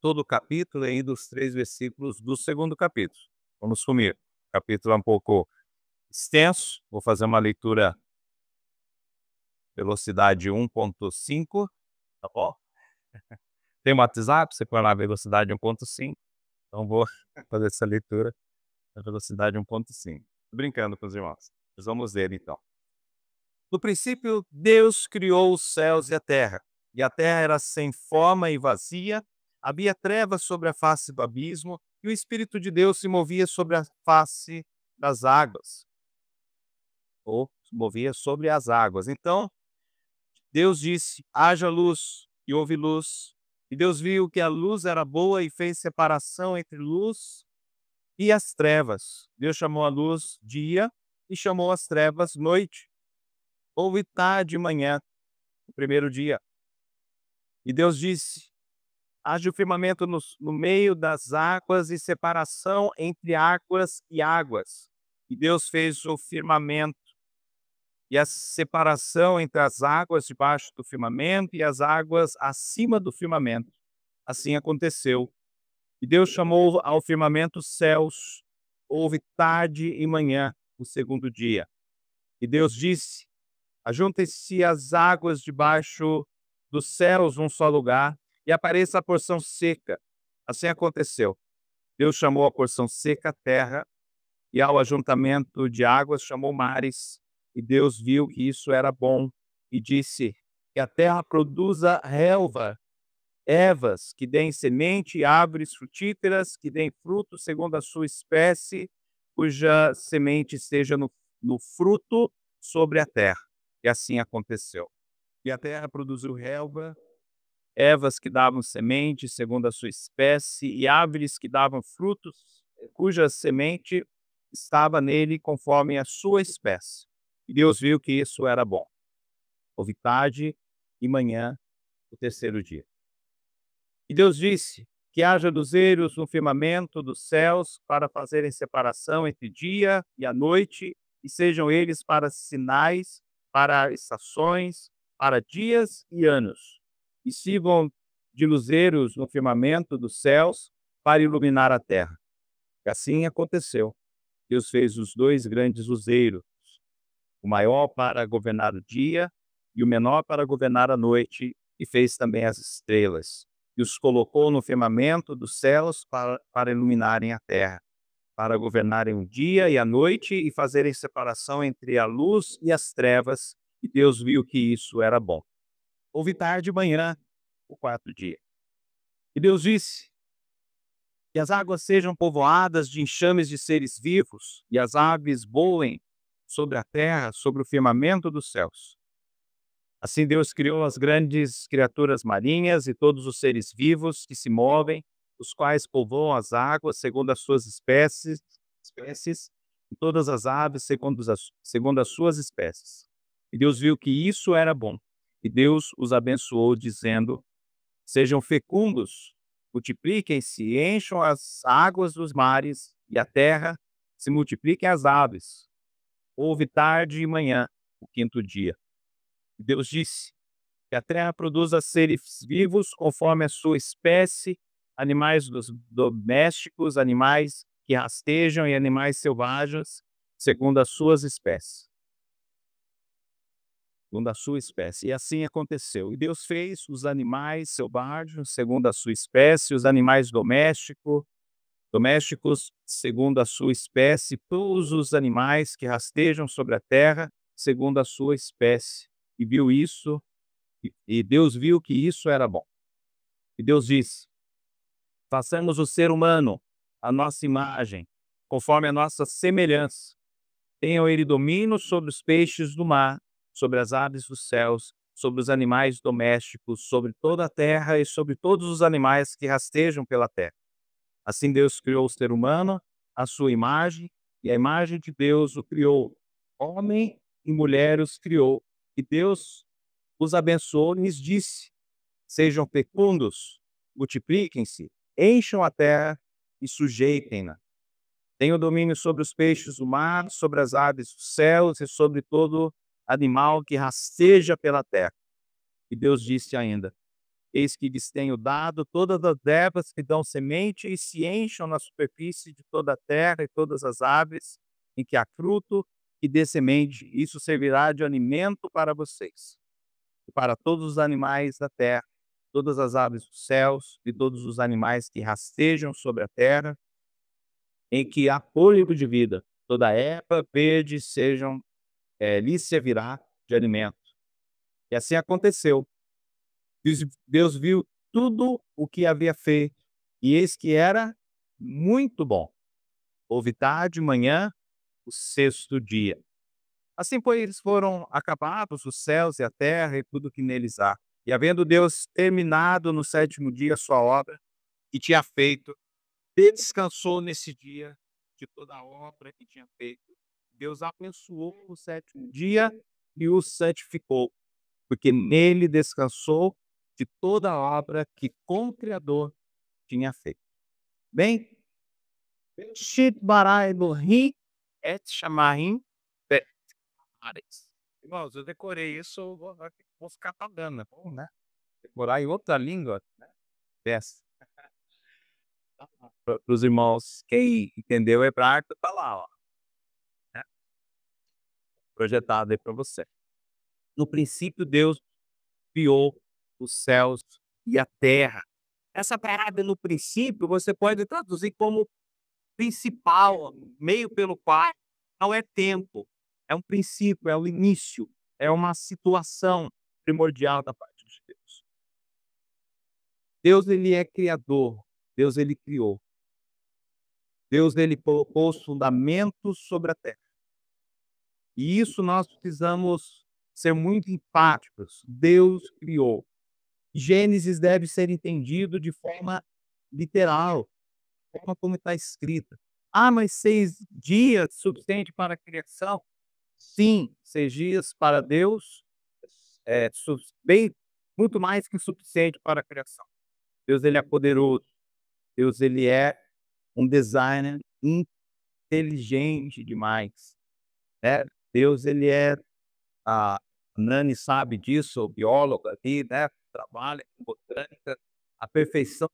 todo o capítulo e ainda os 3 versículos do segundo capítulo. Vamos comigo. O capítulo é um pouco extenso, vou fazer uma leitura velocidade 1.5, tá bom? Tem um WhatsApp, você põe lá velocidade 1.5, então vou fazer essa leitura na velocidade 1.5. Tô brincando com os irmãos, mas vamos ler então. No princípio, Deus criou os céus e a terra era sem forma e vazia, havia trevas sobre a face do abismo, e o Espírito de Deus se movia sobre a face das águas, ou se movia sobre as águas. Então, Deus disse: haja luz, e houve luz. E Deus viu que a luz era boa e fez separação entre luz e as trevas. Deus chamou a luz dia e chamou as trevas noite. Houve tarde e manhã, o primeiro dia. E Deus disse: haja o firmamento no meio das águas e separação entre águas e águas. E Deus fez o firmamento e a separação entre as águas debaixo do firmamento e as águas acima do firmamento. Assim aconteceu. E Deus chamou ao firmamento céus. Houve tarde e manhã, o segundo dia. E Deus disse: ajuntem-se as águas debaixo dos céus num só lugar, e apareça a porção seca. Assim aconteceu. Deus chamou a porção seca terra, e ao ajuntamento de águas chamou mares. E Deus viu que isso era bom, e disse: que a terra produza relva, ervas que deem semente, e árvores frutíferas que deem fruto segundo a sua espécie, cuja semente esteja no fruto sobre a terra. E assim aconteceu. E a terra produziu relva, ervas que davam semente segundo a sua espécie, e árvores que davam frutos, cuja semente estava nele conforme a sua espécie. E Deus viu que isso era bom. Houve tarde e manhã, o terceiro dia. E Deus disse: que haja luzeiros no firmamento dos céus para fazerem separação entre dia e a noite, e sejam eles para sinais, para estações, para dias e anos. E sirvam de luzeiros no firmamento dos céus para iluminar a terra. E assim aconteceu. Deus fez os 2 grandes luzeiros, o maior para governar o dia e o menor para governar a noite, e fez também as estrelas. E os colocou no firmamento dos céus para iluminarem a terra, para governarem o dia e a noite e fazerem separação entre a luz e as trevas. E Deus viu que isso era bom. Houve tarde e manhã, o quarto dia. E Deus disse: que as águas sejam povoadas de enxames de seres vivos, e as aves voem sobre a terra, sobre o firmamento dos céus. Assim Deus criou as grandes criaturas marinhas e todos os seres vivos que se movem, os quais povoam as águas segundo as suas espécies e todas as aves segundo as suas espécies. E Deus viu que isso era bom. E Deus os abençoou, dizendo: sejam fecundos, multipliquem-se, encham as águas dos mares, e a terra se multipliquem as aves. Houve tarde e manhã, o quinto dia. E Deus disse: que a terra produza seres vivos conforme a sua espécie, animais domésticos, animais que rastejam e animais selvagens, segundo as suas espécies. Segundo a sua espécie. E assim aconteceu. E Deus fez os animais selvagens, segundo a sua espécie, os animais domésticos, segundo a sua espécie, todos os animais que rastejam sobre a terra, segundo a sua espécie. E viu isso, e Deus viu que isso era bom. E Deus disse: façamos o ser humano a nossa imagem, conforme a nossa semelhança. Tenham ele domínio sobre os peixes do mar, sobre as aves dos céus, sobre os animais domésticos, sobre toda a terra e sobre todos os animais que rastejam pela terra. Assim Deus criou o ser humano, à sua imagem, e a imagem de Deus o criou. Homem e mulher os criou. E Deus os abençoou e lhes disse: sejam fecundos, multipliquem-se, encham a terra e sujeitem-na. Tenham domínio sobre os peixes do mar, sobre as aves dos céus e sobre todo animal que rasteja pela terra. E Deus disse ainda: Eis que lhes tenho dado todas as ervas que dão semente e se encham na superfície de toda a terra e todas as aves em que há fruto e dê semente. Isso servirá de alimento para vocês e para todos os animais da terra, todas as aves dos céus e todos os animais que rastejam sobre a terra, em que há fôlego de vida. Toda erva verde lhes servirá de alimento. E assim aconteceu. Deus viu tudo o que havia feito, e eis que era muito bom. Houve tarde e manhã, o sexto dia. Assim, pois, foram acabados os céus e a terra e tudo que neles há. E havendo Deus terminado no sétimo dia a sua obra que tinha feito, descansou nesse dia de toda a obra que tinha feito. Deus abençoou o sétimo dia e o santificou, porque nele descansou de toda a obra que com o Criador tinha feito. Bem, Bereshit bara Elohim et shamayim ve'et haaretz. Irmãos, eu decorei isso, eu vou ficar falando, é bom, né? Decorar em outra língua, né? Peça. Para os irmãos, quem entendeu hebraico, tá lá, ó, né? Projetado aí para você. No princípio, Deus criou os céus e a terra. Essa parada no princípio, você pode traduzir como principal, meio pelo qual não é tempo, é um princípio, é o início, é uma situação primordial da parte de Deus. Deus, ele é criador, Deus, ele criou. Deus, ele colocou os fundamentos sobre a terra. E isso nós precisamos ser muito enfáticos. Deus criou. Gênesis deve ser entendido de forma literal, forma como está escrita. Ah, mas 6 dias suficiente para a criação? Sim, 6 dias para Deus é bem muito mais que suficiente para a criação. Deus, ele é poderoso. Deus, ele é um designer inteligente demais, né. Deus, ele é a Nani sabe disso, bióloga ali, né, trabalha com botânica, a perfeição.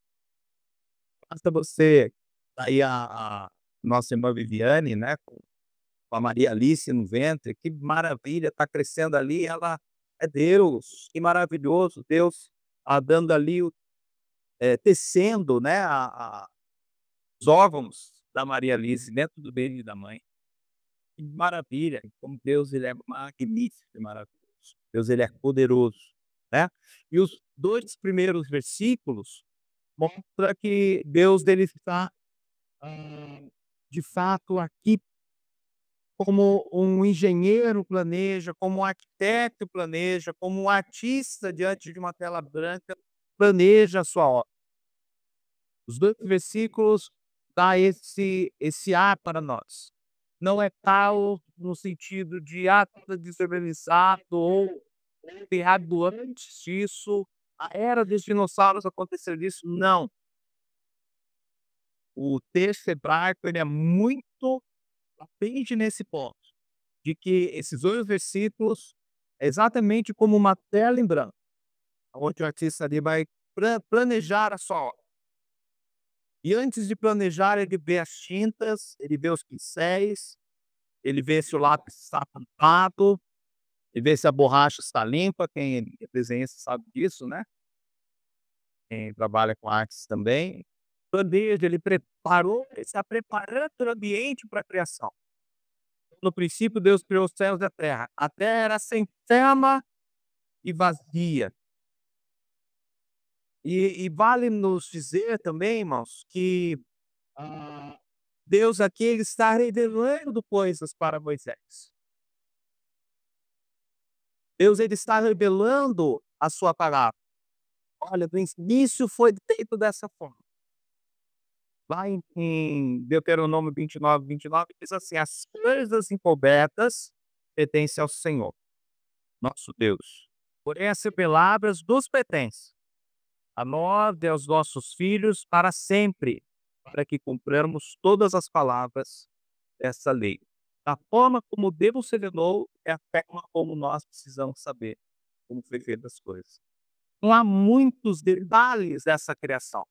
Basta você aí a nossa irmã Viviane, né, com a Maria Alice no ventre, que maravilha, está crescendo ali, ela é Deus, que maravilhoso, Deus, dando ali tecendo, né, os órgãos da Maria Alice dentro do ventre da mãe. Que maravilha, como Deus, ele é magnífico e maravilhoso. Deus, ele é poderoso, né. E os 2 primeiros versículos mostra que Deus, ele está, de fato, aqui como um engenheiro planeja, como um arquiteto planeja, como um artista diante de uma tela branca planeja a sua obra. Os 2 versículos dá esse ar para nós. Não é tal no sentido de, tudo desorganizado ou errado antes disso, a era dos dinossauros aconteceu isso, não. O texto hebraico, ele é muito atende nesse ponto, de que esses 2 versículos é exatamente como uma tela em branco, onde o artista ali vai planejar a sua obra. E antes de planejar, ele vê as tintas, ele vê os pincéis, ele vê se o lápis está tampado, ele vê se a borracha está limpa, quem é desenhista sabe disso, né. Quem trabalha com artes também. Planeja, ele preparou, ele está preparando o ambiente para a criação. No princípio, Deus criou os céus e a terra. A terra era sem forma e vazia. E vale nos dizer também, irmãos, que Deus aqui ele está revelando coisas para Moisés. Deus ele está revelando a sua palavra. Olha, no início foi feito dessa forma. Lá em Deuteronômio 29, diz assim: as coisas encobertas pertencem ao Senhor, nosso Deus. Porém, as palavras nos pertencem a nós e aos nossos filhos para sempre, para que cumpramos todas as palavras dessa lei. Da forma como Deus revelou, é a forma como nós precisamos saber como foi feita as coisas. Não há muitos detalhes dessa criação,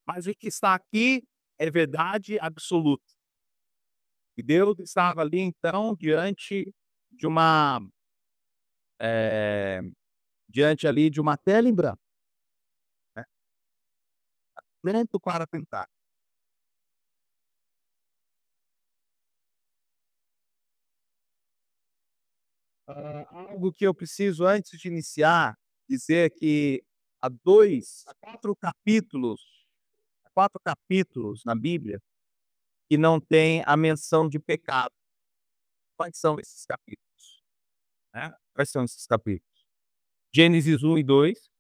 mas o que está aqui é verdade absoluta. E Deus estava ali, então, de uma, eh, diante ali de uma tela em branco, né, pronto para pintar. Algo que eu preciso, antes de iniciar, dizer que há 4 capítulos na Bíblia que não tem a menção de pecado. Quais são esses capítulos, né? Quais são esses capítulos? Gênesis 1 e 2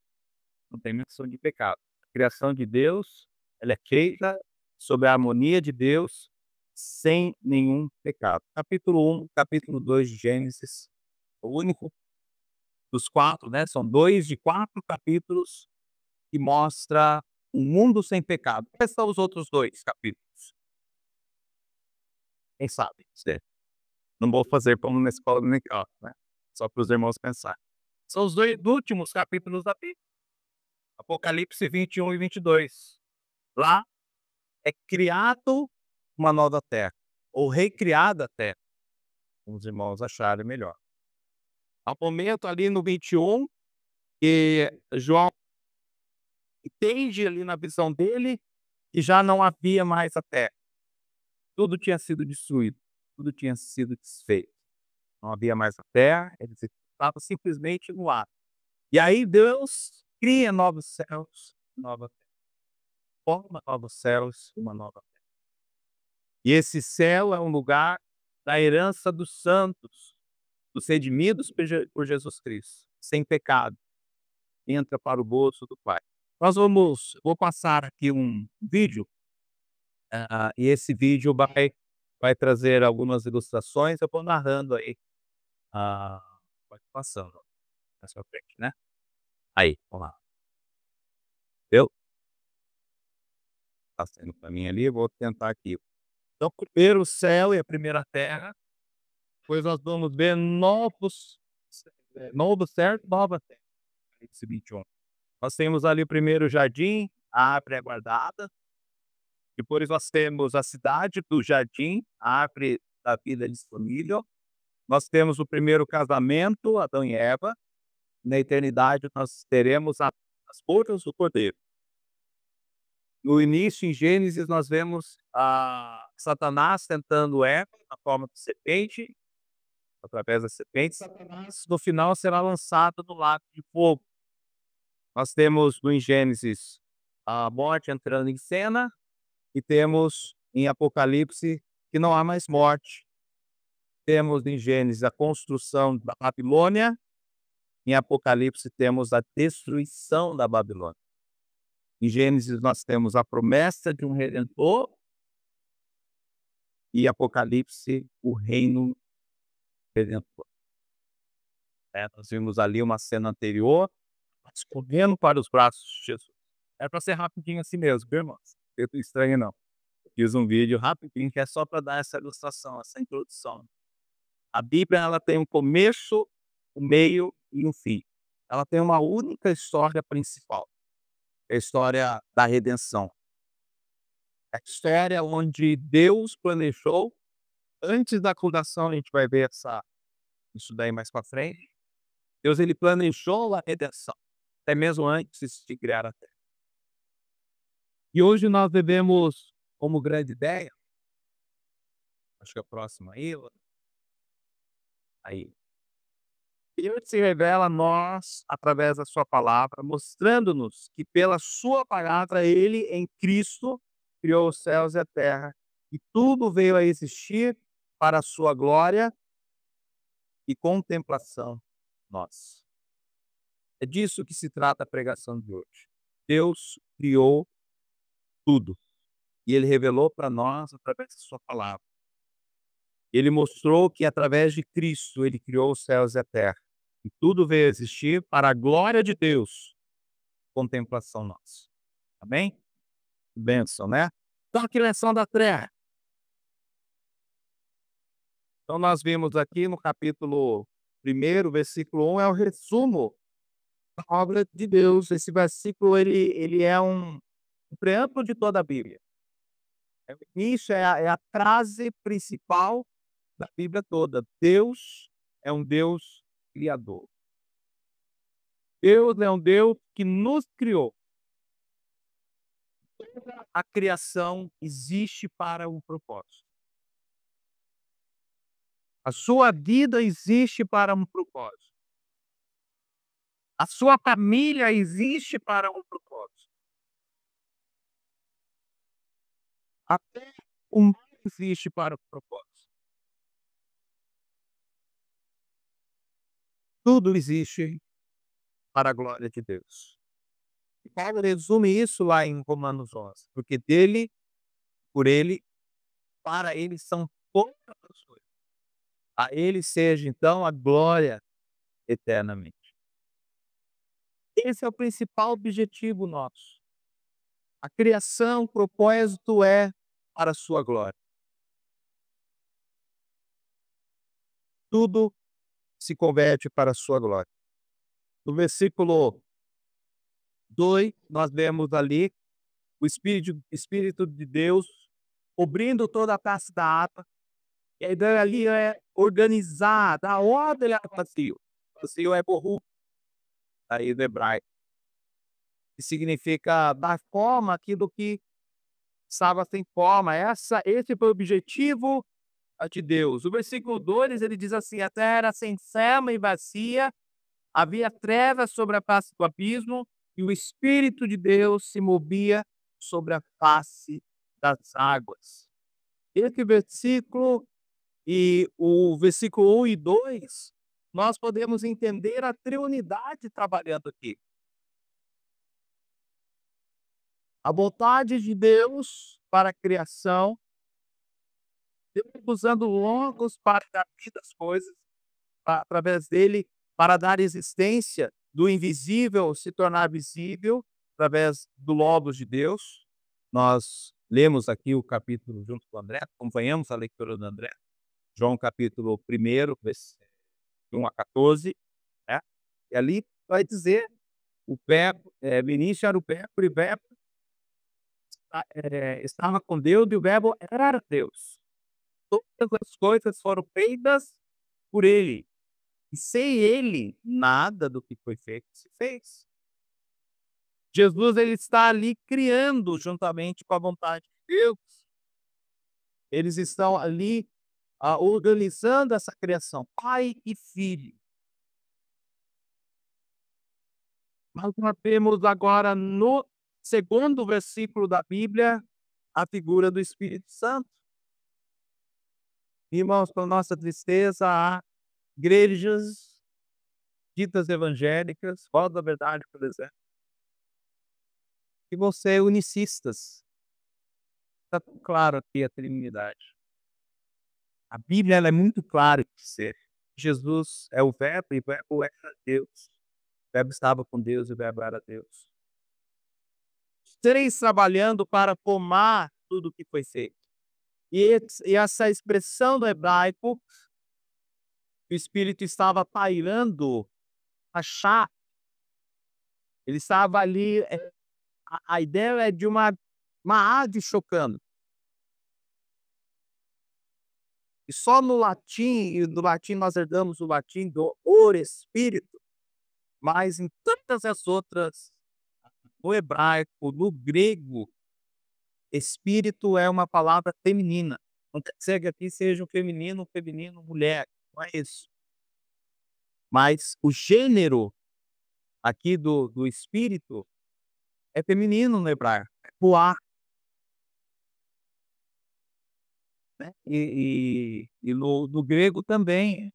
não tem menção de pecado. A criação de Deus, ela é feita sob a harmonia de Deus, sem nenhum pecado. Capítulo 1, capítulo 2 de Gênesis, o único dos 4, né, são 2 de 4 capítulos que mostra um mundo sem pecado. Quais são os outros 2 capítulos? Quem sabe? Você não vou fazer como na escola dominical, né, só para os irmãos pensar. São os 2 últimos capítulos da Bíblia, Apocalipse 21 e 22. Lá é criado uma nova terra, ou recriada a terra, como os irmãos acharem melhor. Ao momento ali no 21, que João entende ali na visão dele, que já não havia mais a terra. Tudo tinha sido destruído, tudo tinha sido desfeito. Não havia mais a terra, ele estava simplesmente no ar. E aí Deus cria novos céus, nova terra. Forma novos céus, uma nova terra. E esse céu é um lugar da herança dos santos, dos redimidos por Jesus Cristo, sem pecado. Entra para o bolso do Pai. Vou passar aqui um vídeo, e esse vídeo vai trazer algumas ilustrações, eu vou narrando aí, ah, pode ir passando na sua frente, né. Aí, vamos lá. Eu Tá saindo para mim ali, vou tentar aqui. Então, primeiro o céu e a primeira terra, depois nós vamos ver novo céu e nova terra, Apocalipse 21. Nós temos ali o primeiro jardim, a árvore é guardada. Depois nós temos a cidade do jardim, a árvore da vida disponível. Nós temos o primeiro casamento, Adão e Eva. Na eternidade nós teremos as bodas do cordeiro. No início, em Gênesis, nós vemos Satanás tentando Eva na forma de serpente, através da serpente. Satanás, no final, será lançado no lago de fogo. Nós temos em Gênesis a morte entrando em cena, e temos em Apocalipse que não há mais morte. Temos em Gênesis a construção da Babilônia, em Apocalipse temos a destruição da Babilônia. Em Gênesis nós temos a promessa de um redentor, e Apocalipse o reino redentor. Nós vimos ali uma cena anterior, nós correndo para os braços de Jesus. É para ser rapidinho assim mesmo, viu, irmãos? Não fica estranho não. Fiz um vídeo rapidinho que é só para dar essa ilustração, essa introdução. A Bíblia, ela tem um começo, um meio e um fim. Ela tem uma única história principal, é a história da redenção. É a história onde Deus planejou, antes da fundação, a gente vai ver isso daí mais para frente. Deus, ele planejou a redenção, até mesmo antes de criar a terra. E hoje nós devemos, como grande ideia, acho que é a próxima aí. E Deus se revela a nós através da sua palavra, mostrando-nos que pela sua palavra ele, em Cristo, criou os céus e a terra, e tudo veio a existir para a sua glória e contemplação nossa. É disso que se trata a pregação de hoje. Deus criou tudo, e ele revelou para nós através da sua palavra. Ele mostrou que através de Cristo ele criou os céus e a terra, e tudo veio a existir para a glória de Deus, contemplação nossa. Amém? Bênção, né? Então, a criação da terra. Então, nós vimos aqui no capítulo 1, versículo 1, é o resumo A obra de Deus. Esse versículo ele é um preâmbulo de toda a Bíblia. Isso é a frase principal da Bíblia toda. Deus é um Deus criador. Deus é um Deus que nos criou. Toda a criação existe para um propósito. A sua vida existe para um propósito. A sua família existe para um propósito. Até o mundo existe para um propósito. Tudo existe para a glória de Deus. E Paulo resume isso lá em Romanos 11, porque dele, por ele, para ele são todas as coisas. A ele seja então a glória eternamente. Esse é o principal objetivo nosso. A criação, o propósito é para a sua glória. Tudo se converte para a sua glória. No versículo 2, nós vemos ali o Espírito de Deus cobrindo toda a face da água. E a ideia ali é organizar, dar ordem ao vazio. Vazio é borru, aí do hebraico, que significa dar forma àquilo que estava sem forma. Esse foi o objetivo de Deus. O versículo 2, ele diz assim: a terra era sem cima e vazia, havia trevas sobre a face do abismo, e o Espírito de Deus se movia sobre a face das águas. Esse versículo e o versículo 1 e 2, nós podemos entender a triunidade trabalhando aqui. A vontade de Deus para a criação, Deus usando logos para dar vida às coisas, através dele, para dar existência do invisível se tornar visível, através do logos de Deus. Nós lemos aqui o capítulo junto com o André, acompanhamos a leitura do André, João capítulo 1, versículo 1 a 14, né? E ali vai dizer, o verbo, no início era o verbo, e o verbo estava com Deus, e o verbo era Deus. Todas as coisas foram feitas por ele. E sem ele, nada do que foi feito se fez. Jesus, ele está ali criando juntamente com a vontade de Deus. Eles estão ali organizando essa criação, pai e filho. Mas nós temos agora no segundo versículo da Bíblia a figura do Espírito Santo. Irmãos, para nossa tristeza, há igrejas ditas evangélicas, Voz da Verdade, por exemplo, que vão ser unicistas. Está claro aqui a Trindade. A Bíblia ela é muito clara de ser. Jesus é o Verbo e o Verbo era Deus. O Verbo estava com Deus e o Verbo era Deus. Os três trabalhando para formar tudo o que foi feito. E essa expressão do hebraico, o Espírito estava pairando a chá. Ele estava ali, a ideia é de uma ave chocando. E só no latim nós herdamos o latim do ore espírito, mas em tantas as outras, no hebraico, no grego, espírito é uma palavra feminina. Não quer dizer que aqui seja um feminino, mulher, não é isso. Mas o gênero aqui do espírito é feminino no hebraico, é ruach, né? E no grego também,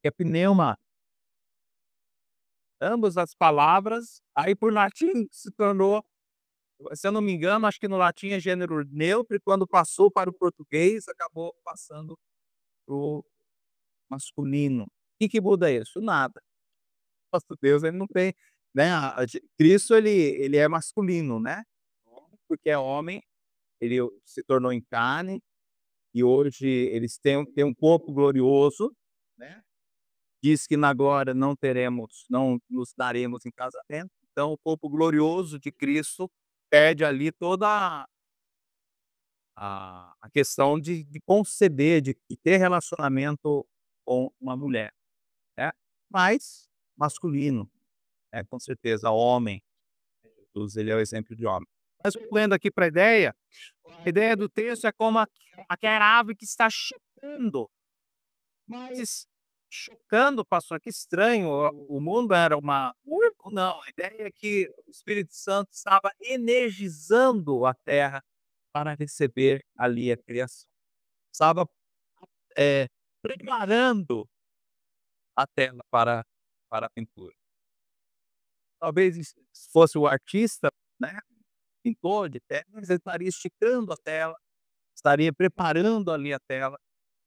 é pneuma. Ambas as palavras, aí por latim se tornou, se eu não me engano, acho que no latim é gênero neutro, e quando passou para o português, acabou passando para o masculino. O que muda isso? Nada. Nosso Deus, ele não tem, né, Cristo ele é masculino, né, porque é homem, ele se tornou em carne, e hoje eles têm um corpo glorioso, né, diz que na glória não nos daremos em casamento. Então, o corpo glorioso de Cristo perde ali toda a questão de conceber, de ter relacionamento com uma mulher, né. Mas masculino, com certeza homem, Jesus ele é o exemplo de homem. Mas voltando aqui para a ideia do texto é como aquela ave que está chocando, mas chocando, pastor, que estranho, o mundo era uma não, a ideia é que o Espírito Santo estava energizando a terra para receber ali a criação. Estava, eh, preparando a tela para a pintura. Talvez se fosse o artista, né, pintor de telas, ele estaria esticando a tela, estaria preparando ali a tela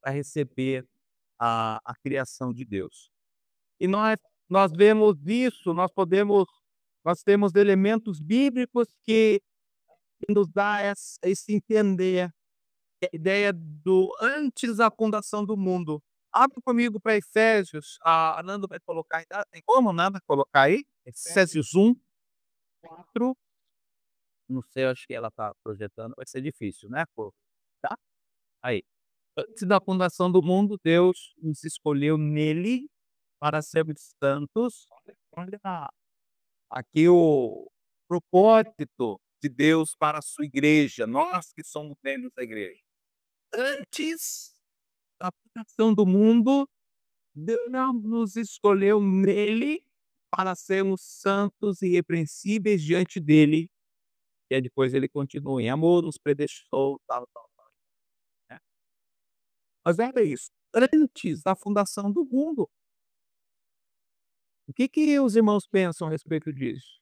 para receber a criação de Deus. E nós vemos isso, nós temos elementos bíblicos que nos dá esse entender, a ideia do antes da fundação do mundo. Abre comigo para Efésios, a Nanda vai colocar aí, tem como Nanda colocar aí? Efésios 1:4. Não sei, acho que ela está projetando, vai ser difícil, né, pô, tá? Aí. Antes da fundação do mundo, Deus nos escolheu nele para sermos santos. Olha aqui o propósito de Deus para a sua igreja, nós que somos membros da igreja. Antes da fundação do mundo, Deus nos escolheu nele para sermos santos e irrepreensíveis diante dele. E aí depois ele continua: em amor nos predestinou, tal, tal, tal, né. Mas olha isso, antes da fundação do mundo, o que os irmãos pensam a respeito disso?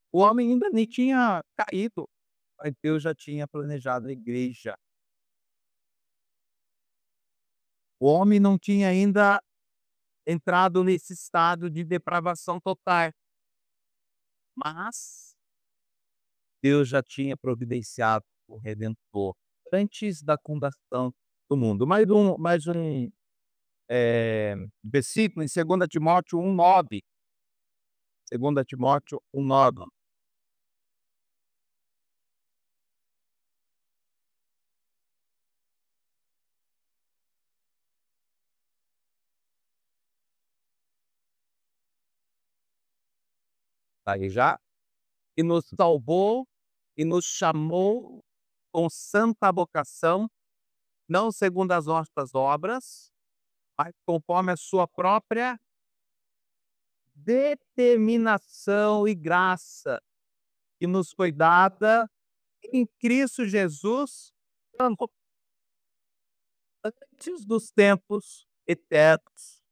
O homem ainda nem tinha caído, mas Deus já tinha planejado a igreja. O homem não tinha ainda entrado nesse estado de depravação total, mas Deus já tinha providenciado o Redentor antes da fundação do mundo. Mais um versículo em 2 Timóteo 1:9. 2 Timóteo 1:9. Tá aí já? "E nos salvou e nos chamou com santa vocação, não segundo as nossas obras, mas conforme a sua própria determinação e graça, que nos foi dada em Cristo Jesus antes dos tempos eternos."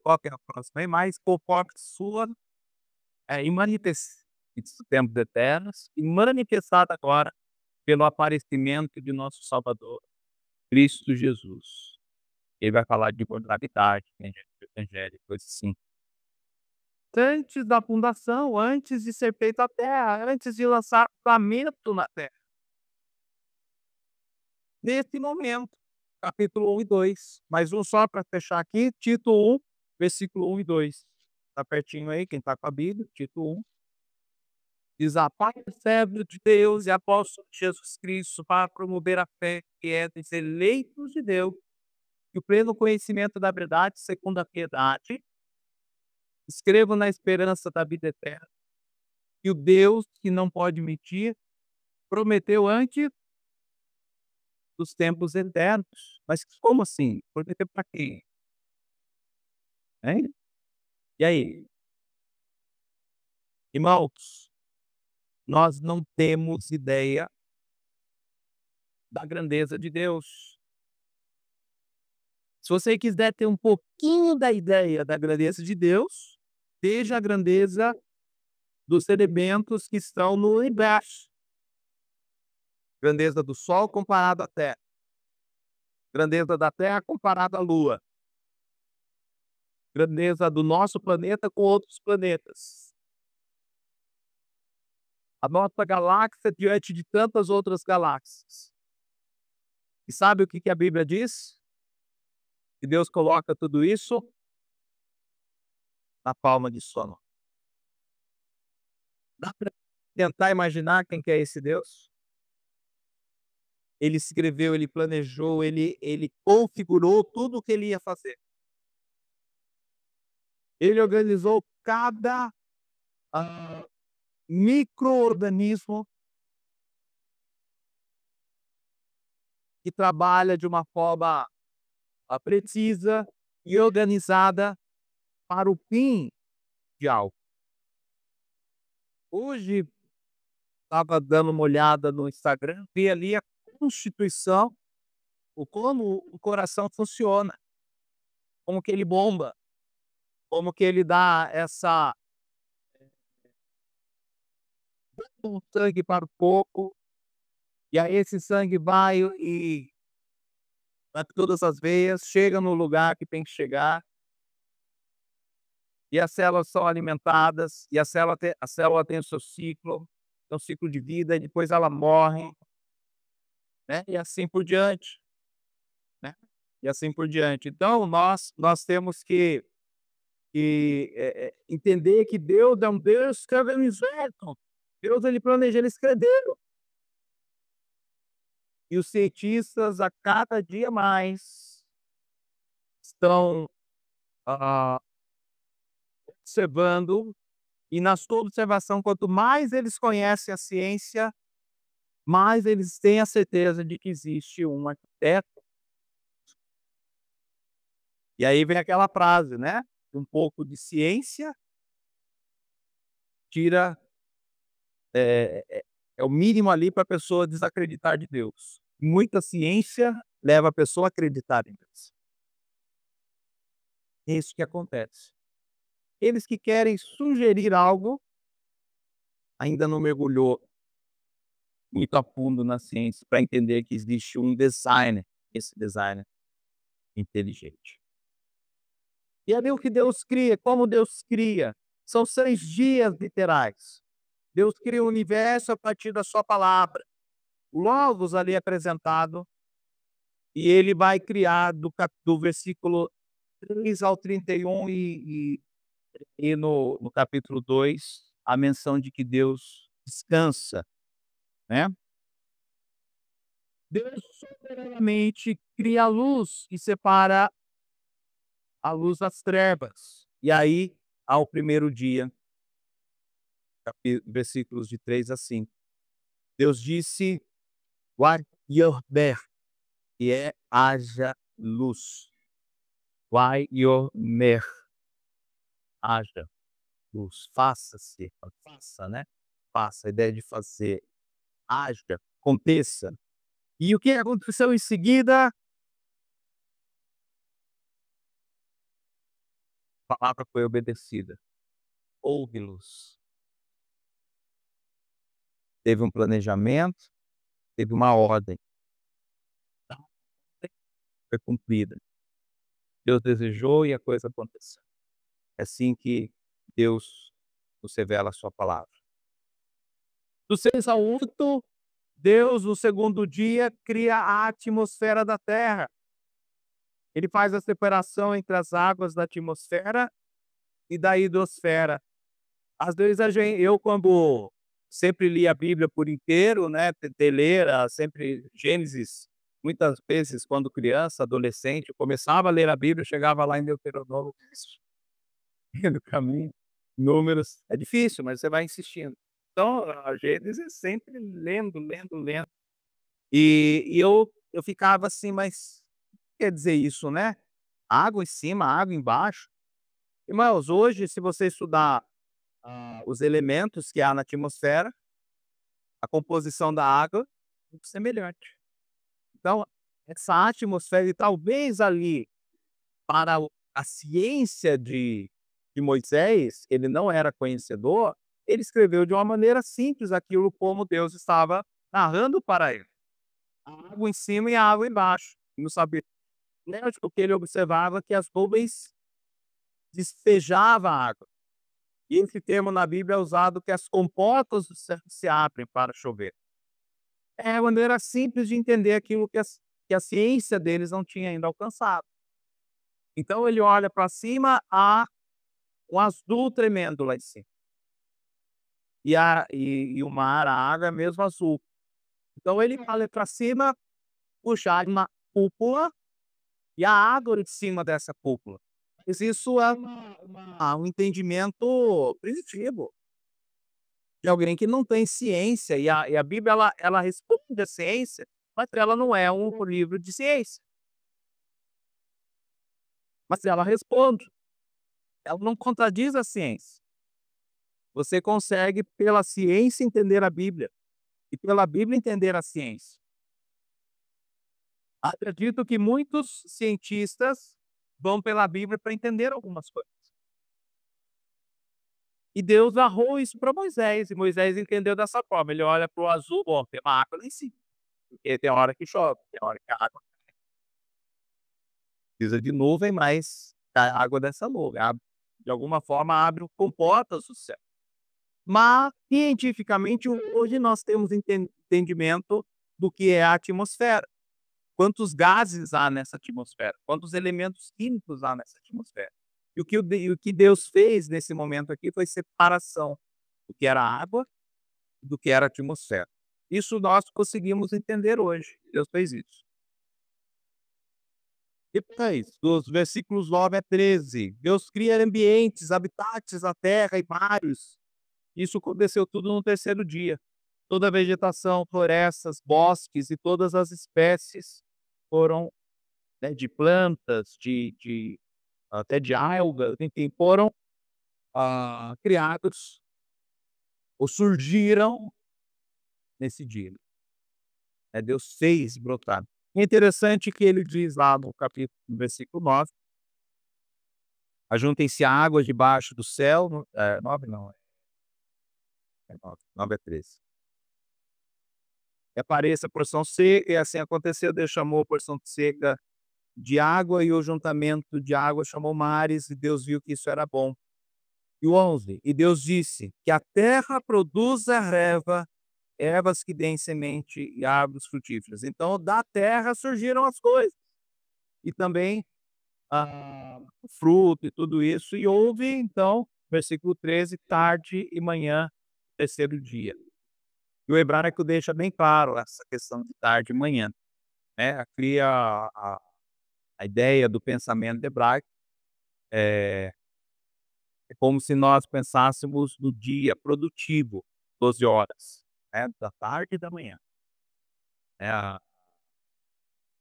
Qual que é a próxima aí? "Mas conforme sua e manifestada dos tempos eternos e manifestada agora pelo aparecimento de nosso Salvador, Cristo Jesus." Ele vai falar de imortalidade, evangelho, coisa assim. Antes da fundação, antes de ser feita a terra, antes de lançar fundamento na terra. Nesse momento, capítulo 1 e 2. Mais um só para fechar aqui, Tito 1, versículo 1 e 2. Tá pertinho aí, quem tá com a Bíblia, Tito 1. Diz: "A paz, servo de Deus e apóstolo de Jesus Cristo, para promover a fé que é dos eleitos de Deus, e o pleno conhecimento da verdade, segundo a piedade, escrevo na esperança da vida eterna, que o Deus que não pode mentir, prometeu antes dos tempos eternos." Mas como assim? Prometeu para quem? Hein? E aí? Irmãos, nós não temos ideia da grandeza de Deus. Se você quiser ter um pouquinho da ideia da grandeza de Deus, veja a grandeza dos elementos que estão no universo. Grandeza do Sol comparado à Terra. Grandeza da Terra comparado à Lua. Grandeza do nosso planeta com outros planetas. A nossa galáxia diante de tantas outras galáxias. E sabe o que a Bíblia diz? E Deus coloca tudo isso na palma de sua mão. Dá para tentar imaginar quem que é esse Deus? Ele escreveu, ele planejou, ele configurou tudo o que ele ia fazer. Ele organizou cada, ah, micro-organismo que trabalha de uma forma, precisa e organizada para o fim de algo. Hoje, estava dando uma olhada no Instagram, vi ali a constituição, o como o coração funciona, como que ele bomba, como que ele dá essa o sangue para o corpo, e aí esse sangue vai por todas as veias, chega no lugar que tem que chegar, e as células são alimentadas, e a célula tem o seu ciclo, tem um ciclo de vida, e depois ela morre, né, e assim por diante, né, e assim por diante. Então nós temos que entender que Deus é um Deus que organizou. Deus ele planeja, ele escreveu. E os cientistas a cada dia mais estão, ah, observando, e na sua observação, quanto mais eles conhecem a ciência, mais eles têm a certeza de que existe um arquiteto. E aí vem aquela frase, né, um pouco de ciência tira, é o mínimo ali para a pessoa desacreditar de Deus. Muita ciência leva a pessoa a acreditar em Deus. É isso que acontece. Eles que querem sugerir algo, ainda não mergulhou muito a fundo na ciência para entender que existe um designer, esse designer inteligente. E ali o que Deus cria, como Deus cria, são 6 dias literais. Deus cria o universo a partir da sua palavra. O Logos ali apresentado, e ele vai criar do versículo 3 ao 31 e no capítulo 2, a menção de que Deus descansa, né. Deus soberanamente cria a luz e separa a luz das trevas. E aí, ao primeiro dia, versículos de 3 a 5. Deus disse: "Wayomer", que é haja luz. Wayomer, haja luz, faça-se, faça, né? Faça, a ideia de fazer, haja, aconteça. E o que aconteceu em seguida? A palavra foi obedecida. Houve luz. Teve um planejamento, teve uma ordem. Foi cumprida. Deus desejou e a coisa aconteceu. É assim que Deus nos revela a sua palavra. Do 6 ao 8, Deus, no segundo dia, cria a atmosfera da terra. Ele faz a separação entre as águas da atmosfera e da hidrosfera. Às vezes eu, quando sempre li a Bíblia por inteiro, né, tentei ler, sempre Gênesis, muitas vezes quando criança, adolescente, eu começava a ler a Bíblia, chegava lá em Deuteronômio, no caminho, Números, é difícil, mas você vai insistindo. Então, a Gênesis sempre lendo, lendo, lendo. E eu ficava assim: "Mas o que quer dizer isso, né? Água em cima, água embaixo?" Irmãos, hoje, se você estudar, os elementos que há na atmosfera, a composição da água é muito semelhante. Então, essa atmosfera, e talvez ali, para a ciência de Moisés, ele não era conhecedor, ele escreveu de uma maneira simples aquilo como Deus estava narrando para ele. A água em cima e a água embaixo. Não sabia, né, o que ele observava, que as nuvens despejavam a água. E esse termo na Bíblia é usado, que as comportas do céu se abrem para chover. É a maneira simples de entender aquilo que a ciência deles não tinha ainda alcançado. Então ele olha para cima, há um azul tremendo lá em cima. E o mar, a água é mesmo azul. Então ele olha para cima, puxa, há uma cúpula e a água de cima dessa cúpula. Mas isso é um entendimento primitivo de alguém que não tem ciência, e a Bíblia ela responde à ciência, mas ela não é um livro de ciência. Mas ela responde, ela não contradiz a ciência. Você consegue, pela ciência, entender a Bíblia, e pela Bíblia entender a ciência. Acredito que muitos cientistas vão pela Bíblia para entender algumas coisas. E Deus narrou isso para Moisés, e Moisés entendeu dessa forma. Ele olha para o azul, bom, tem uma água lá em cima, porque tem hora que chove, tem hora que a água precisa de nuvem, mas a água dessa nuvem, de alguma forma abre comportas o céu. Mas, cientificamente, hoje nós temos entendimento do que é a atmosfera. Quantos gases há nessa atmosfera? Quantos elementos químicos há nessa atmosfera? E o que Deus fez nesse momento aqui foi separação do que era água e do que era atmosfera. Isso nós conseguimos entender hoje. Deus fez isso. Depois, dos versículos 9 a 13, Deus cria ambientes, habitats da terra e mares. Isso aconteceu tudo no terceiro dia. Toda a vegetação, florestas, bosques e todas as espécies foram, né, de plantas, até de algas, enfim, foram criados ou surgiram nesse dia. Deus fez brotar. É interessante que ele diz lá no capítulo, no versículo 9, ajuntem-se águas debaixo do céu, 9 não, é 9 é 13. E apareça a porção seca, e assim aconteceu, Deus chamou a porção seca de água, e o juntamento de água chamou mares, e Deus viu que isso era bom. E o 11, e Deus disse que a terra produza ervas que deem semente e árvores frutíferas. Então, da terra surgiram as coisas. E também o fruto e tudo isso. E houve, então, versículo 13, tarde e manhã, terceiro dia. E o hebraico deixa bem claro essa questão de tarde e manhã, né? Cria a ideia do pensamento hebraico. É como se nós pensássemos no dia produtivo, 12 horas, né? Da tarde e da manhã.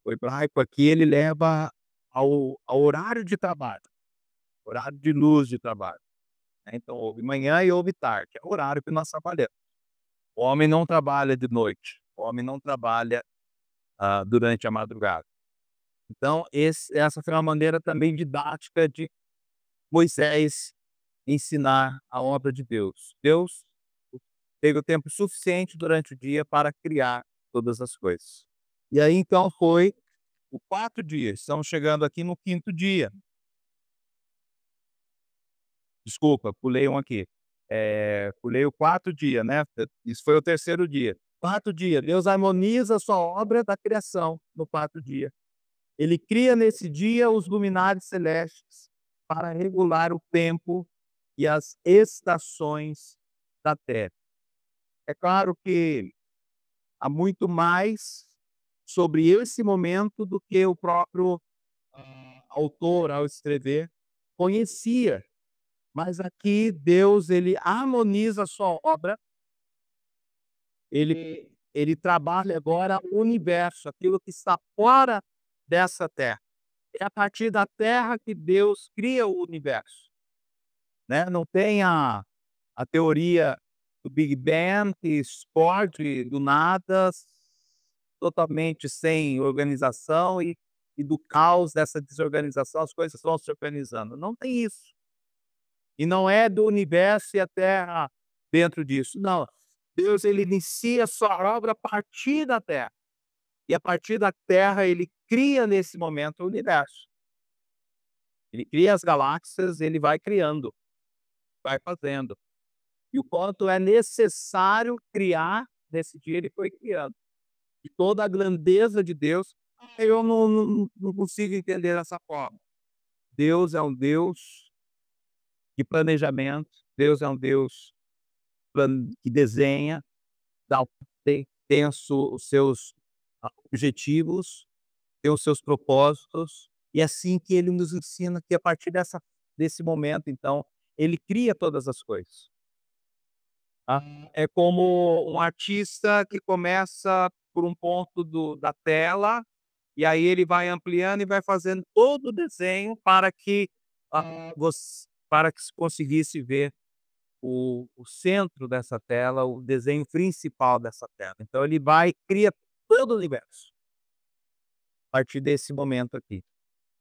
O hebraico aqui ele leva ao horário de trabalho, horário de luz de trabalho, né? Então houve manhã e houve tarde, é o horário que nós trabalhamos. O homem não trabalha de noite, o homem não trabalha durante a madrugada. Então essa foi uma maneira também didática de Moisés ensinar a obra de Deus. Deus teve o tempo suficiente durante o dia para criar todas as coisas. E aí então foi o 4 dias, estamos chegando aqui no 5º dia. Desculpa, pulei um aqui. Pulei o 4 dia, né, isso foi o terceiro dia. 4 dia, Deus harmoniza a sua obra da criação no 4 dia. Ele cria nesse dia os luminares celestes para regular o tempo e as estações da terra. É claro que há muito mais sobre esse momento do que o próprio autor, ao escrever, conhecia. Mas aqui Deus ele harmoniza a sua obra, ele trabalha agora o universo, aquilo que está fora dessa terra. É a partir da terra que Deus cria o universo, né? Não tem a teoria do Big Bang que explode do nada, totalmente sem organização e do caos dessa desorganização as coisas vão se organizando. Não tem isso. E não é do universo e a terra dentro disso, não. Deus ele inicia a sua obra a partir da terra. E a partir da terra ele cria nesse momento o universo. Ele cria as galáxias, ele vai criando, vai fazendo. E o quanto é necessário criar, nesse dia ele foi criando. E toda a grandeza de Deus, eu não consigo entender dessa forma. Deus é um Deus de planejamento, Deus é um Deus que desenha, dá tem os seus objetivos, tem os seus propósitos, e é assim que ele nos ensina que a partir desse momento, então, ele cria todas as coisas. Ah, é como um artista que começa por um ponto da tela, e aí ele vai ampliando e vai fazendo todo o desenho para que, para que se conseguisse ver o centro dessa tela, o desenho principal dessa tela. Então ele vai e cria todo o universo, a partir desse momento aqui,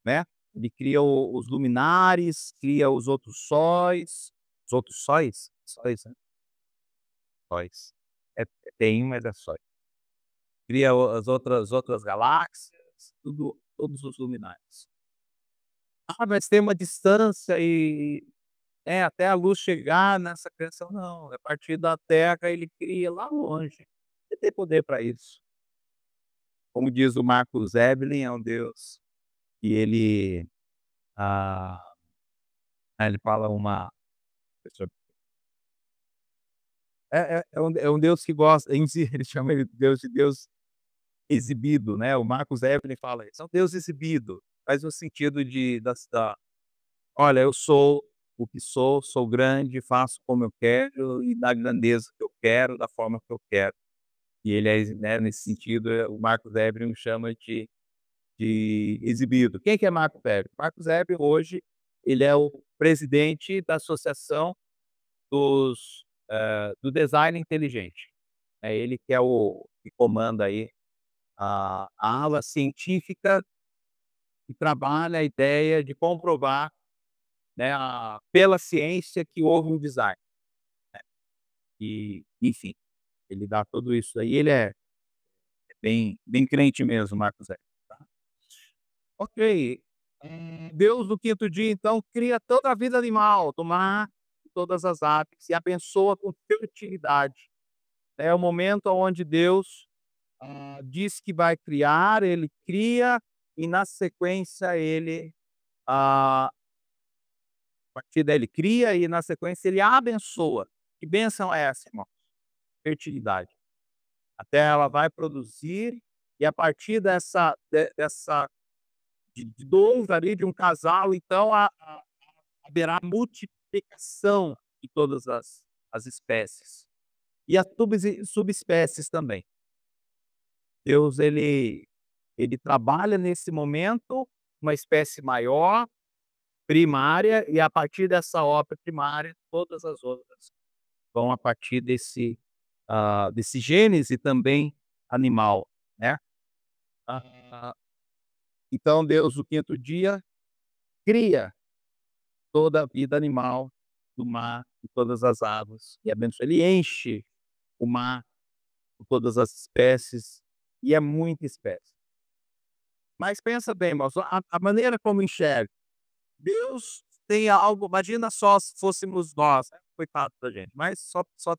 né. Ele cria os luminares, cria os outros sóis? Sóis, né, sóis. Tem, mas é sóis. Cria as outras galáxias, todos os luminares. "Ah, mas tem uma distância até a luz chegar nessa criação", não, a partir da Terra ele cria lá longe. Ele tem poder para isso. Como diz o Marcos Evelyn, é um Deus que ah, ele fala uma é um Deus que gosta em si, ele chama ele de Deus exibido, né, o Marcos Evelyn fala isso, é um Deus exibido, faz no sentido de da "Olha, eu sou o que sou, sou grande, faço como eu quero e da grandeza que eu quero, da forma que eu quero". E ele é, né, nesse sentido, o Marcos Ebreo chama de exibido. Quem que é Marcos Ebreo? Marcos Ebreo hoje, ele é o presidente da associação do design inteligente. É ele que é o que comanda aí a ala científica que trabalha a ideia de comprovar, né, pela ciência que houve um design. E, enfim, ele dá tudo isso aí, ele é bem crente mesmo, Marcos Elo, tá. Ok, Deus no quinto dia, então, cria toda a vida animal do mar, todas as aves, e abençoa com fertilidade. É o momento onde Deus, diz que vai criar, ele cria, e na sequência ele, a partir daí ele cria e na sequência ele abençoa. Que bênção é essa, irmão? Fertilidade. A terra ela vai produzir e a partir dessa de 2 ali, de um casal, então haverá multiplicação de todas as espécies. E as subespécies também. Deus ele trabalha nesse momento uma espécie maior, primária, e a partir dessa obra primária, todas as outras vão a partir desse gênese também animal, né. Ah, então Deus, no quinto dia, cria toda a vida animal do mar, de todas as águas, e abençoa. Ele enche o mar com todas as espécies, e é muita espécie. Mas pensa bem, irmãos, a maneira como enxerga, Deus tem algo, imagina só se fôssemos nós, né, coitado da gente, mas só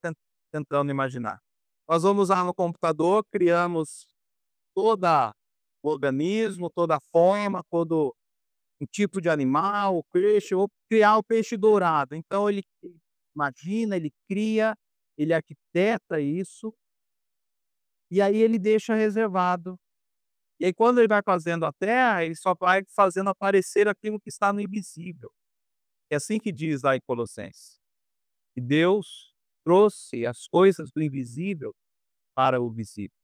tentando imaginar. Nós vamos lá no computador, criamos toda o organismo, toda a forma, todo um tipo de animal, o peixe, ou criar o peixe dourado. Então ele imagina, ele cria, ele arquiteta isso, e aí ele deixa reservado. E aí quando ele vai fazendo a terra, ele só vai fazendo aparecer aquilo que está no invisível. É assim que diz lá em Colossenses, que Deus trouxe as coisas do invisível para o visível.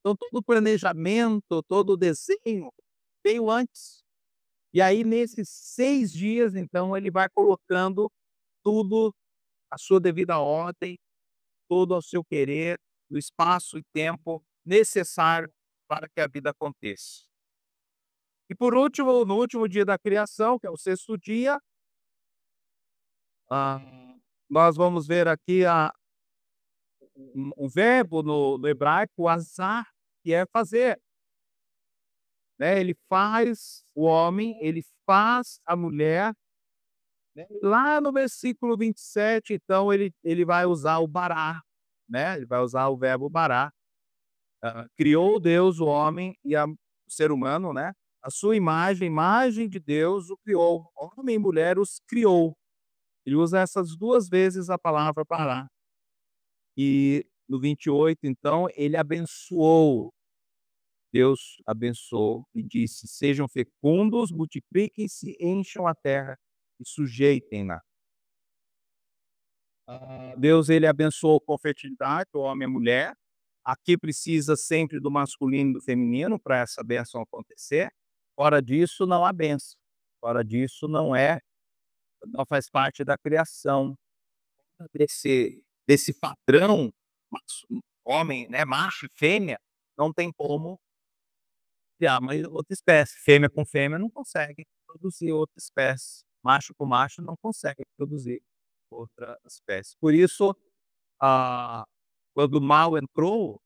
Então todo o planejamento, todo o desenho veio antes. E aí nesses 6 dias, então, ele vai colocando tudo à sua devida ordem, tudo ao seu querer, no espaço e tempo necessário para que a vida aconteça. E por último, no último dia da criação, que é o sexto dia, ah, nós vamos ver aqui um verbo no hebraico, azar, que é fazer. Né? Ele faz o homem, ele faz a mulher. Né? Lá no versículo 27, então, ele vai usar o bará, né? Ele vai usar o verbo bará. Criou Deus o homem e o ser humano, né? a sua imagem de Deus o criou. Homem e mulher os criou. Ele usa essas 2 vezes a palavra parar. E no 28, então, ele abençoou. Deus abençoou e disse: "Sejam fecundos, multipliquem-se, encham a terra e sujeitem-na". Deus, ele abençoou com fertilidade o homem e a mulher. Aqui precisa sempre do masculino e do feminino para essa bênção acontecer. Fora disso, não há bênção. Fora disso, não faz parte da criação. Desse padrão, homem, né, macho e fêmea, não tem como criar mais outra espécie. Fêmea com fêmea não consegue produzir outra espécie. Macho com macho não consegue produzir outra espécie. Por isso, ah, quando o mal entrou,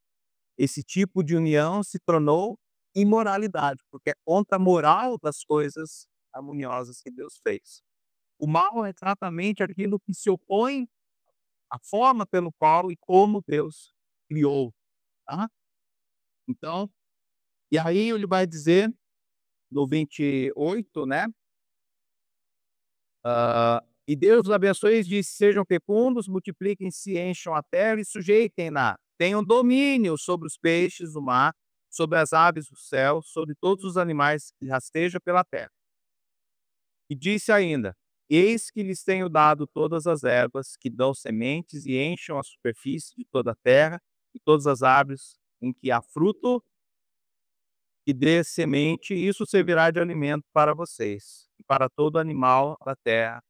esse tipo de união se tornou imoralidade, porque é contra a moral das coisas harmoniosas que Deus fez. O mal é exatamente aquilo que se opõe à forma pelo qual e como Deus criou, tá? Então, e aí ele vai dizer no 28, né? E Deus os abençoe e disse: "Sejam fecundos, multipliquem-se, encham a terra e sujeitem-na. Tenham domínio sobre os peixes do mar, sobre as aves do céu, sobre todos os animais que rastejam pela terra". E disse ainda: "Eis que lhes tenho dado todas as ervas que dão sementes e encham a superfície de toda a terra, e todas as árvores em que há fruto que dê semente, isso servirá de alimento para vocês, e para todo animal da terra,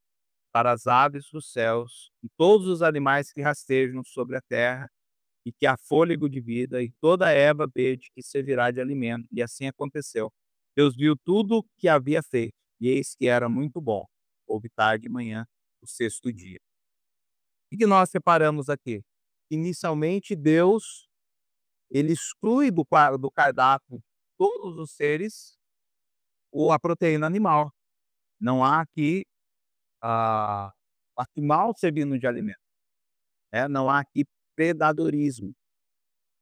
para as aves dos céus, e todos os animais que rastejam sobre a terra, e que há fôlego de vida, e toda a erva verde que servirá de alimento". E assim aconteceu. Deus viu tudo o que havia feito, e eis que era muito bom. Houve tarde e manhã, o sexto dia. O que nós separamos aqui? Inicialmente, Deus, ele exclui do cardápio de todos os seres a proteína animal. Não há aqui ah, animal servindo de alimento, né? Não há aqui predadorismo.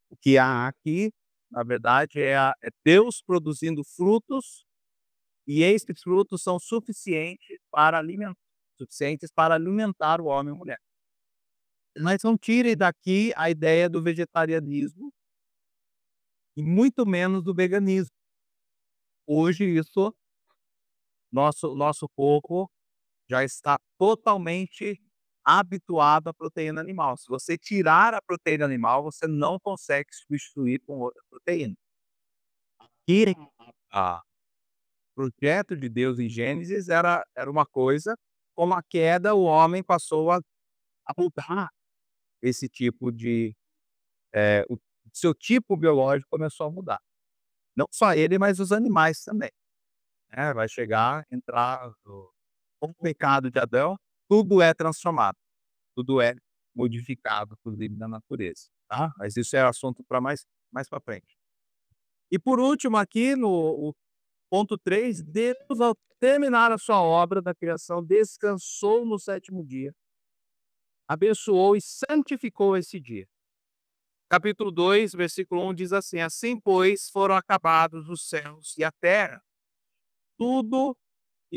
O que há aqui, na verdade, é Deus produzindo frutos, e esses frutos são suficientes para alimentar o homem e a mulher. Mas não tire daqui a ideia do vegetarianismo e muito menos do veganismo. Hoje isso, nosso corpo já está totalmente habituado à proteína animal. Se você tirar a proteína animal, você não consegue substituir com outra proteína. E a projeto de Deus em Gênesis era uma coisa, com a queda o homem passou a mudar esse tipo de, o seu tipo biológico começou a mudar. Não só ele, mas os animais também, né, vai chegar, entrar com o pecado de Adão, tudo é transformado, tudo é modificado, inclusive na natureza, tá? Mas isso é assunto para mais para frente. E por último aqui no ponto 3, Deus, ao terminar a sua obra da criação, descansou no sétimo dia, abençoou e santificou esse dia. Capítulo 2, versículo 1 diz assim: "Assim, pois, foram acabados os céus e a terra, tudo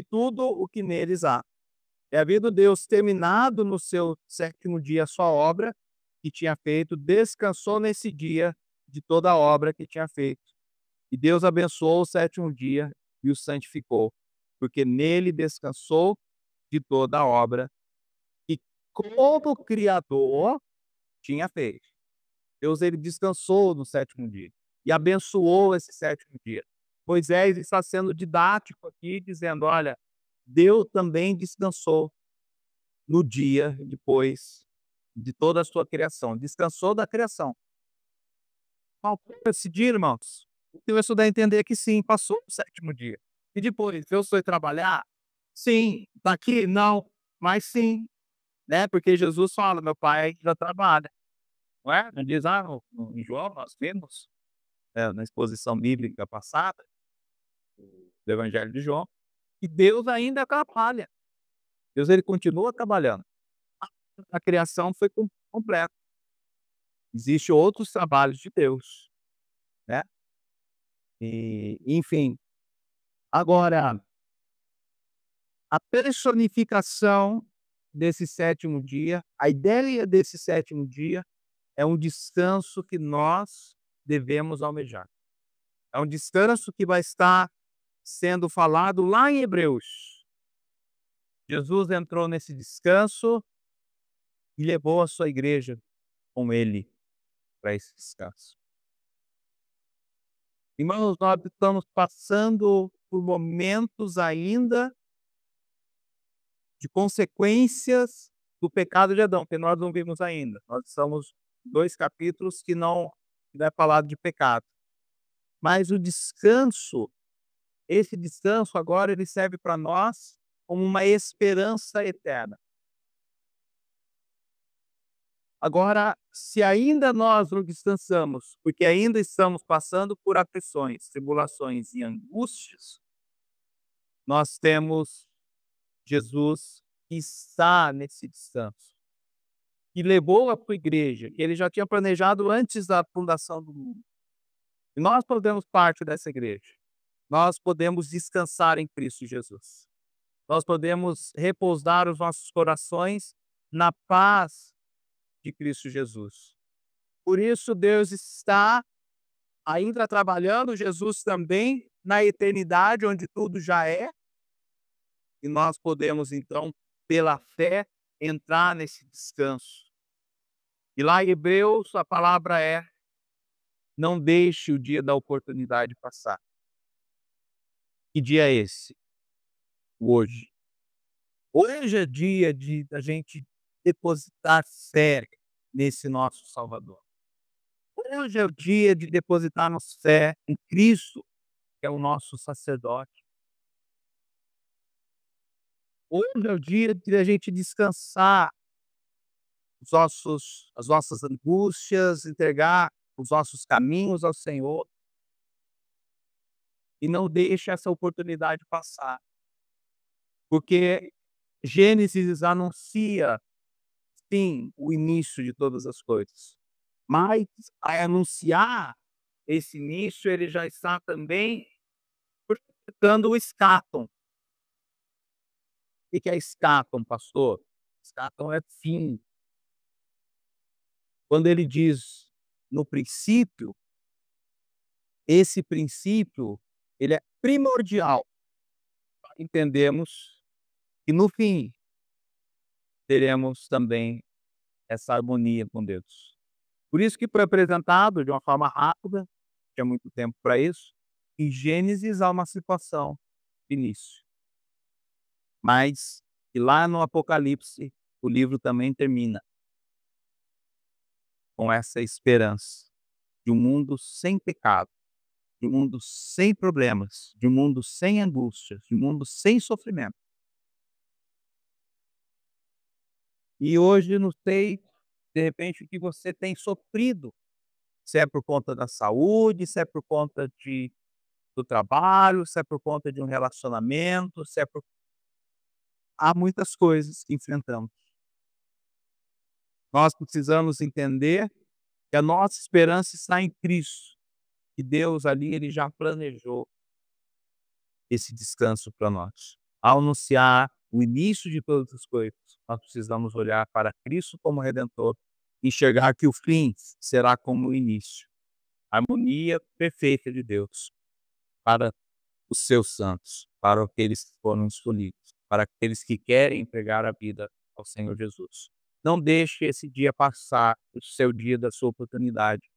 tudo o que neles há. E havendo Deus terminado no seu sétimo dia a sua obra que tinha feito, descansou nesse dia de toda a obra que tinha feito. E Deus abençoou o sétimo dia e o santificou, porque nele descansou de toda a obra que como Criador tinha feito". Deus, ele descansou no sétimo dia e abençoou esse sétimo dia. Moisés está sendo didático aqui, dizendo: olha, Deus também descansou no dia depois de toda a sua criação, descansou da criação. Faltou esse dia, irmãos? Então isso dá a entender que sim, passou o sétimo dia. E depois, eu sou trabalhar? Sim. Está aqui? Não. Mas sim, né? Porque Jesus fala: meu pai já trabalha. Não é? Não diz, em João nós vemos, na exposição bíblica passada, do Evangelho de João, que Deus ainda trabalha. Deus, ele continua trabalhando. A criação foi completa. Existem outros trabalhos de Deus, né? E, enfim, Agora, a personificação desse sétimo dia, a ideia desse sétimo dia é um descanso que nós devemos almejar. É um descanso que vai estar sendo falado lá em Hebreus. Jesus entrou nesse descanso e levou a sua igreja com ele para esse descanso. Irmãos, nós estamos passando por momentos ainda de consequências do pecado de Adão, que nós não vimos ainda. Nós estamos 2 capítulos que não é falado de pecado. Mas o descanso, esse descanso agora ele serve para nós como uma esperança eterna. Agora, se ainda nós não descansamos, porque ainda estamos passando por aflições, tribulações e angústias, nós temos Jesus que está nesse descanso, que levou a sua igreja, que ele já tinha planejado antes da fundação do mundo. E nós podemos parte dessa igreja. Nós podemos descansar em Cristo Jesus. Nós podemos repousar os nossos corações na paz de Cristo Jesus. Por isso, Deus está ainda trabalhando, Jesus também, na eternidade, onde tudo já é, e nós podemos, então, pela fé, entrar nesse descanso. E lá em Hebreus, a palavra é: não deixe o dia da oportunidade passar. Que dia é esse? Hoje. Hoje é dia da gente depositar fé nesse nosso Salvador. Hoje é o dia de depositarmos fé em Cristo, que é o nosso sacerdote. Hoje é o dia de a gente descansar as nossas angústias, entregar os nossos caminhos ao Senhor e não deixe essa oportunidade passar. Porque Gênesis anuncia, sim, o início de todas as coisas. Mas, ao anunciar esse início, ele já está também projetando o escapam. O que é escapam, pastor? Escapam é fim. Quando ele diz no princípio, esse princípio, ele é primordial para entendermos que no fim teremos também essa harmonia com Deus. Por isso que foi apresentado de uma forma rápida, tinha muito tempo para isso, em Gênesis há uma situação de início. Mas e lá no Apocalipse, o livro também termina com essa esperança de um mundo sem pecado, de um mundo sem problemas, de um mundo sem angústias, de um mundo sem sofrimento. E hoje não sei, de repente, o que você tem sofrido, se é por conta da saúde, se é por conta do trabalho, se é por conta de um relacionamento, se é por há muitas coisas que enfrentamos. Nós precisamos entender que a nossa esperança está em Cristo, que Deus ali ele já planejou esse descanso para nós. Ao anunciar o início de todas as coisas, nós precisamos olhar para Cristo como Redentor, enxergar que o fim será como o início. A harmonia perfeita de Deus para os seus santos, para aqueles que foram escolhidos, para aqueles que querem entregar a vida ao Senhor Jesus. Não deixe esse dia passar, o seu dia da sua oportunidade.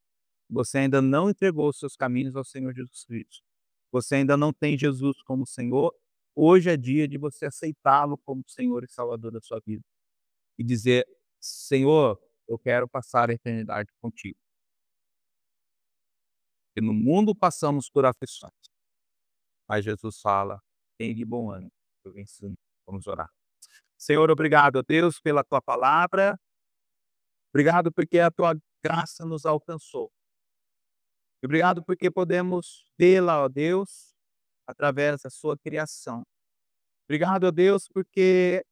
Você ainda não entregou os seus caminhos ao Senhor Jesus Cristo. Você ainda não tem Jesus como Senhor. Hoje é dia de você aceitá-lo como Senhor e Salvador da sua vida. E dizer: Senhor, eu quero passar a eternidade contigo. Porque no mundo passamos por aflições. Mas Jesus fala: tem de bom ânimo, eu venci. Vamos orar. Senhor, obrigado, Deus, pela tua palavra. Obrigado porque a tua graça nos alcançou. Obrigado porque podemos vê-la, ó Deus, através da sua criação. Obrigado, ó Deus, porque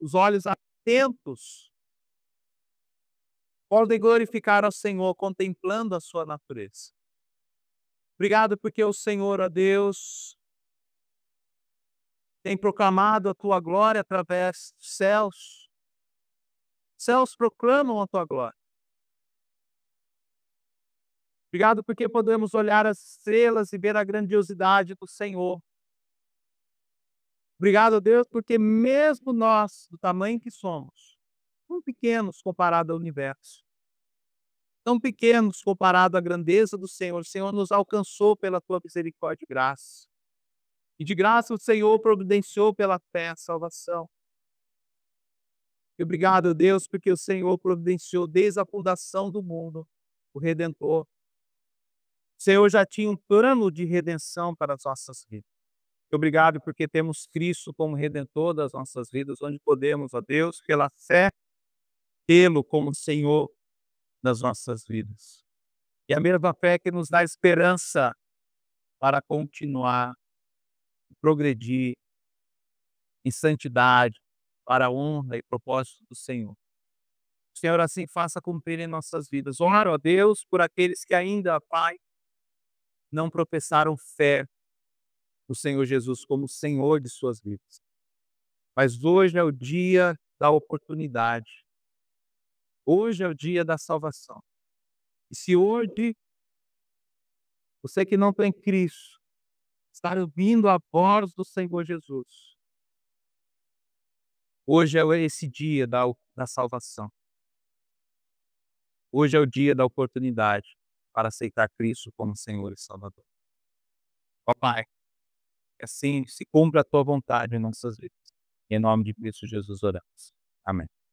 os olhos atentos podem glorificar ao Senhor contemplando a sua natureza. Obrigado porque o Senhor, ó Deus, tem proclamado a tua glória através dos céus. Céus proclamam a tua glória. Obrigado porque podemos olhar as estrelas e ver a grandiosidade do Senhor. Obrigado, Deus, porque mesmo nós, do tamanho que somos, tão pequenos comparado ao universo, tão pequenos comparado à grandeza do Senhor, o Senhor nos alcançou pela tua misericórdia e graça. E de graça o Senhor providenciou pela fé a salvação. E obrigado, Deus, porque o Senhor providenciou desde a fundação do mundo o Redentor. O Senhor já tinha um plano de redenção para as nossas vidas. Obrigado porque temos Cristo como Redentor das nossas vidas, onde podemos, ó Deus, pela fé, tê-lo como Senhor das nossas vidas. E a mesma fé que nos dá esperança para continuar, progredir em santidade, para a honra e propósito do Senhor. O Senhor assim faça cumprir em nossas vidas. Oro a Deus por aqueles que ainda, Pai, não professaram fé no Senhor Jesus como Senhor de suas vidas. Mas hoje é o dia da oportunidade. Hoje é o dia da salvação. E se hoje você que não tem Cristo está ouvindo a voz do Senhor Jesus, hoje é esse dia da salvação. Hoje é o dia da oportunidade para aceitar Cristo como Senhor e Salvador. Ó Pai, que assim se cumpra a tua vontade em nossas vidas. Em nome de Cristo Jesus oramos. Amém.